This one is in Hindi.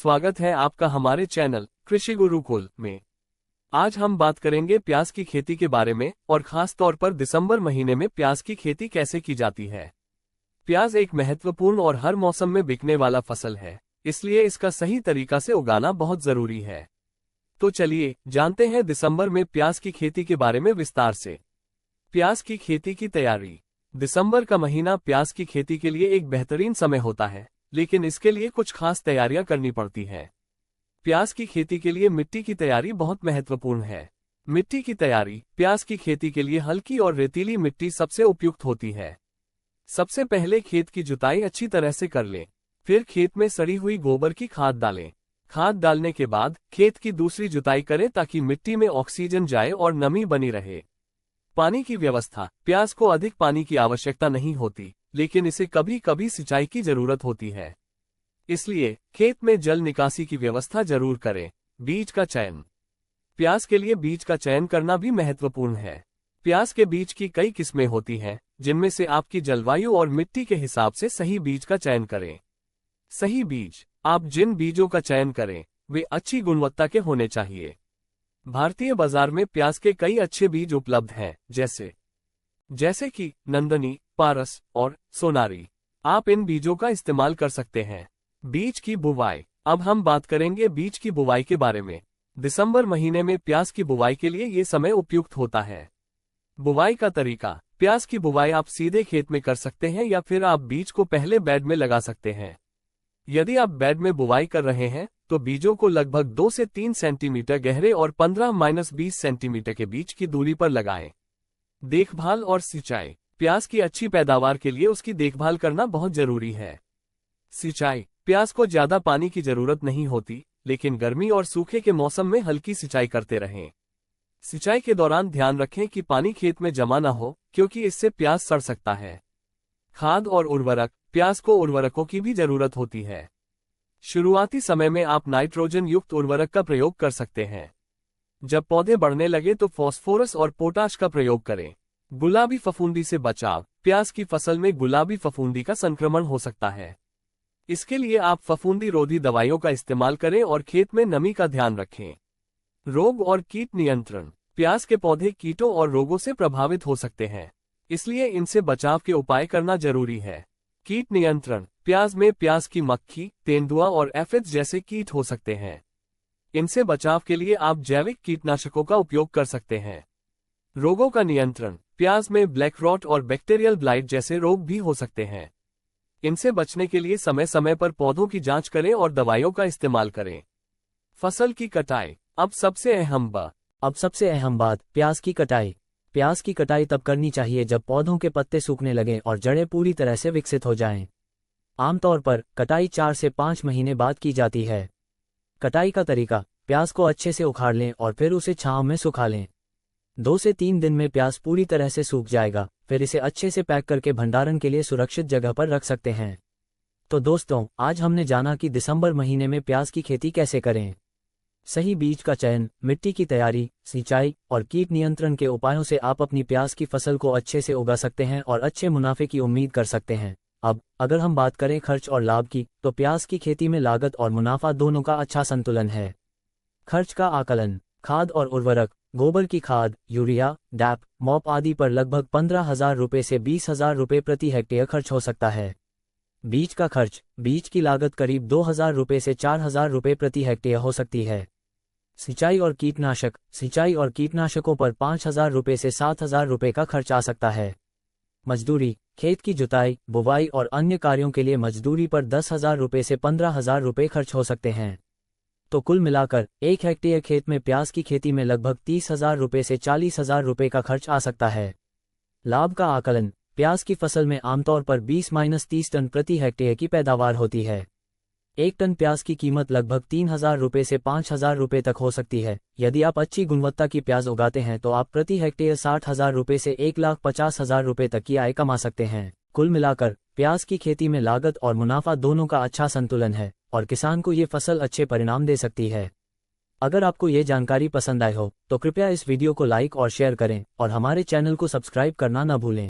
स्वागत है आपका हमारे चैनल कृषि गुरुकुल में। आज हम बात करेंगे प्याज की खेती के बारे में और खास तौर पर दिसंबर महीने में प्याज की खेती कैसे की जाती है। प्याज एक महत्वपूर्ण और हर मौसम में बिकने वाला फसल है, इसलिए इसका सही तरीका से उगाना बहुत जरूरी है। तो चलिए जानते हैं दिसंबर में प्याज की खेती के बारे में विस्तार से। प्याज की खेती की तैयारी। दिसंबर का महीना प्याज की खेती के लिए एक बेहतरीन समय होता है, लेकिन इसके लिए कुछ खास तैयारियां करनी पड़ती हैं। प्याज की खेती के लिए मिट्टी की तैयारी बहुत महत्वपूर्ण है। मिट्टी की तैयारी। प्याज की खेती के लिए हल्की और रेतीली मिट्टी सबसे उपयुक्त होती है। सबसे पहले खेत की जुताई अच्छी तरह से कर लें। फिर खेत में सड़ी हुई गोबर की खाद डालें। खाद डालने के बाद खेत की दूसरी जुताई करें ताकि मिट्टी में ऑक्सीजन जाए और नमी बनी रहे। पानी की व्यवस्था। प्याज को अधिक पानी की आवश्यकता नहीं होती, लेकिन इसे कभी कभी सिंचाई की जरूरत होती है, इसलिए खेत में जल निकासी की व्यवस्था जरूर करें। बीज का चयन। प्याज के लिए बीज का चयन करना भी महत्वपूर्ण है। प्याज के बीज की कई किस्में होती हैं, जिनमें से आपकी जलवायु और मिट्टी के हिसाब से सही बीज का चयन करें। सही बीज। आप जिन बीजों का चयन करें वे अच्छी गुणवत्ता के होने चाहिए। भारतीय बाजार में प्याज के कई अच्छे बीज उपलब्ध हैं, जैसे कि नंदनी, पारस और सोनारी। आप इन बीजों का इस्तेमाल कर सकते हैं। बीज की बुवाई। अब हम बात करेंगे बीज की बुवाई के बारे में। दिसंबर महीने में प्याज की बुवाई के लिए ये समय उपयुक्त होता है। बुवाई का तरीका। प्याज की बुवाई आप सीधे खेत में कर सकते हैं या फिर आप बीज को पहले बेड में लगा सकते हैं। यदि आप बेड में बुवाई कर रहे हैं तो बीजों को लगभग 2 से 3 सेंटीमीटर गहरे और 15-20 सेंटीमीटर के बीच की दूरी पर लगाएं। देखभाल और सिंचाई। प्याज की अच्छी पैदावार के लिए उसकी देखभाल करना बहुत जरूरी है। सिंचाई। प्याज को ज्यादा पानी की जरूरत नहीं होती, लेकिन गर्मी और सूखे के मौसम में हल्की सिंचाई करते रहें। सिंचाई के दौरान ध्यान रखें कि पानी खेत में जमा न हो, क्योंकि इससे प्याज सड़ सकता है। खाद और उर्वरक। प्याज को उर्वरकों की भी जरूरत होती है। शुरुआती समय में आप नाइट्रोजन युक्त उर्वरक का प्रयोग कर सकते हैं। जब पौधे बढ़ने लगे तो फास्फोरस और पोटाश का प्रयोग करें। गुलाबी फफूंदी से बचाव। प्याज की फसल में गुलाबी फफूंदी का संक्रमण हो सकता है, इसके लिए आप फफूंदी रोधी दवाइयों का इस्तेमाल करें और खेत में नमी का ध्यान रखें। रोग और कीट नियंत्रण। प्याज के पौधे कीटों और रोगों से प्रभावित हो सकते हैं, इसलिए इनसे बचाव के उपाय करना जरूरी है। कीट नियंत्रण। प्याज में प्याज की मक्खी, तेंदुआ और एफिड्स जैसे कीट हो सकते हैं। इनसे बचाव के लिए आप जैविक कीटनाशकों का उपयोग कर सकते हैं। रोगों का नियंत्रण। प्याज में ब्लैक रॉट और बैक्टीरियल ब्लाइट जैसे रोग भी हो सकते हैं। इनसे बचने के लिए समय समय पर पौधों की जांच करें और दवाइयों का इस्तेमाल करें। फसल की कटाई। अब सबसे अहम बात प्याज की कटाई। प्याज की कटाई तब करनी चाहिए जब पौधों के पत्ते सूखने लगें और जड़ें पूरी तरह से विकसित हो जाएं। आमतौर पर कटाई 4 से 5 महीने बाद की जाती है। कटाई का तरीका। प्याज को अच्छे से उखाड़ लें और फिर उसे छांव में सुखा लें। 2 से 3 दिन में प्याज पूरी तरह से सूख जाएगा, फिर इसे अच्छे से पैक करके भंडारण के लिए सुरक्षित जगह पर रख सकते हैं। तो दोस्तों, आज हमने जाना कि दिसंबर महीने में प्याज की खेती कैसे करें। सही बीज का चयन, मिट्टी की तैयारी, सिंचाई और कीट नियंत्रण के उपायों से आप अपनी प्याज की फसल को अच्छे से उगा सकते हैं और अच्छे मुनाफे की उम्मीद कर सकते हैं। अब अगर हम बात करें खर्च और लाभ की, तो प्याज की खेती में लागत और मुनाफा दोनों का अच्छा संतुलन है। खर्च का आकलन। खाद और उर्वरक। गोबर की खाद, यूरिया, डैप, मॉप आदि पर लगभग 15,000 रुपये से 20,000 रुपये प्रति हेक्टेयर खर्च हो सकता है। बीज का खर्च। बीज की लागत करीब 2,000 रुपये से 4,000 रुपये प्रति हेक्टेयर हो सकती है। सिंचाई और कीटनाशक। सिंचाई और कीटनाशकों पर 5,000 रुपये से 7,000 रुपये का खर्च आ सकता है। मजदूरी। खेत की जुताई, बुवाई और अन्य कार्यों के लिए मजदूरी पर 10,000 रुपये से 15,000 रुपये खर्च हो सकते हैं। तो कुल मिलाकर 1 हेक्टेयर खेत में प्याज की खेती में लगभग 30,000 रुपये से 40,000 रुपये का खर्च आ सकता है। लाभ का आकलन। प्याज की फसल में आमतौर पर 20-30 टन प्रति हेक्टेयर की पैदावार होती है। 1 टन प्याज की कीमत लगभग 3,000 रुपये से 5,000 रुपये तक हो सकती है। यदि आप अच्छी गुणवत्ता की प्याज उगाते हैं तो आप प्रति हेक्टेयर 60,000 रुपये से 1,50,000 रुपये तक की आय कमा सकते हैं। कुल मिलाकर प्याज की खेती में लागत और मुनाफा दोनों का अच्छा संतुलन है और किसान को ये फसल अच्छे परिणाम दे सकती है। अगर आपको ये जानकारी पसंद आई हो तो कृपया इस वीडियो को लाइक और शेयर करें और हमारे चैनल को सब्सक्राइब करना न भूलें।